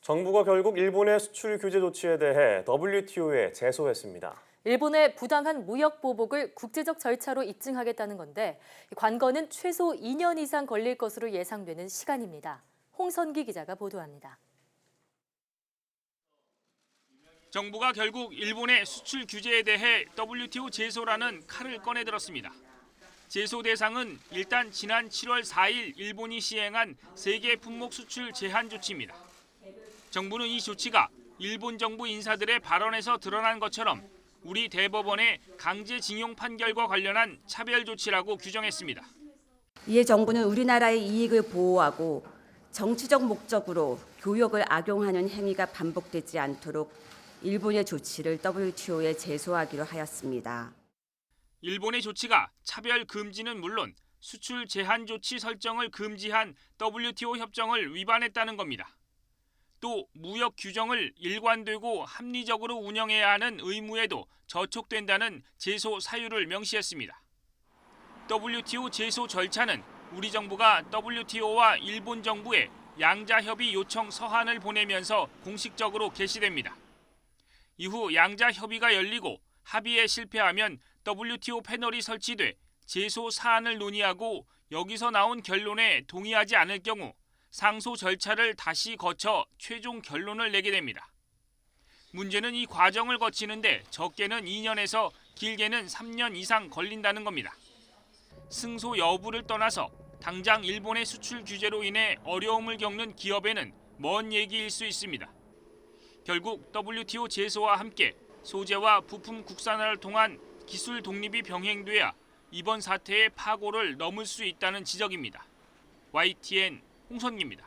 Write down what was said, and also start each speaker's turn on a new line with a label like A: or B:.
A: 정부가 결국 일본의 수출 규제 조치에 대해 WTO에 제소했습니다.
B: 일본의 부당한 무역 보복을 국제적 절차로 입증하겠다는 건데 관건은 최소 2년 이상 걸릴 것으로 예상되는 시간입니다. 홍선기 기자가 보도합니다.
C: 정부가 결국 일본의 수출 규제에 대해 WTO 제소라는 칼을 꺼내들었습니다. 제소 대상은 일단 지난 7월 4일 일본이 시행한 세계 품목 수출 제한 조치입니다. 정부는 이 조치가 일본 정부 인사들의 발언에서 드러난 것처럼 우리 대법원의 강제징용 판결과 관련한 차별 조치라고 규정했습니다.
D: 이에 정부는 우리나라의 이익을 보호하고 정치적 목적으로 교역을 악용하는 행위가 반복되지 않도록 일본의 조치를 WTO에 제소하기로 하였습니다.
C: 일본의 조치가 차별 금지는 물론 수출 제한 조치 설정을 금지한 WTO 협정을 위반했다는 겁니다. 또 무역 규정을 일관되고 합리적으로 운영해야 하는 의무에도 저촉된다는 제소 사유를 명시했습니다. WTO 제소 절차는 우리 정부가 WTO와 일본 정부에 양자협의 요청 서한을 보내면서 공식적으로 개시됩니다. 이후 양자협의가 열리고 합의에 실패하면 WTO 패널이 설치돼 제소 사안을 논의하고 여기서 나온 결론에 동의하지 않을 경우 상소 절차를 다시 거쳐 최종 결론을 내게 됩니다. 문제는 이 과정을 거치는데 적게는 2년에서 길게는 3년 이상 걸린다는 겁니다. 승소 여부를 떠나서 당장 일본의 수출 규제로 인해 어려움을 겪는 기업에는 먼 얘기일 수 있습니다. 결국 WTO 제소와 함께 소재와 부품 국산화를 통한 기술 독립이 병행돼야 이번 사태의 파고를 넘을 수 있다는 지적입니다. YTN 홍선기입니다.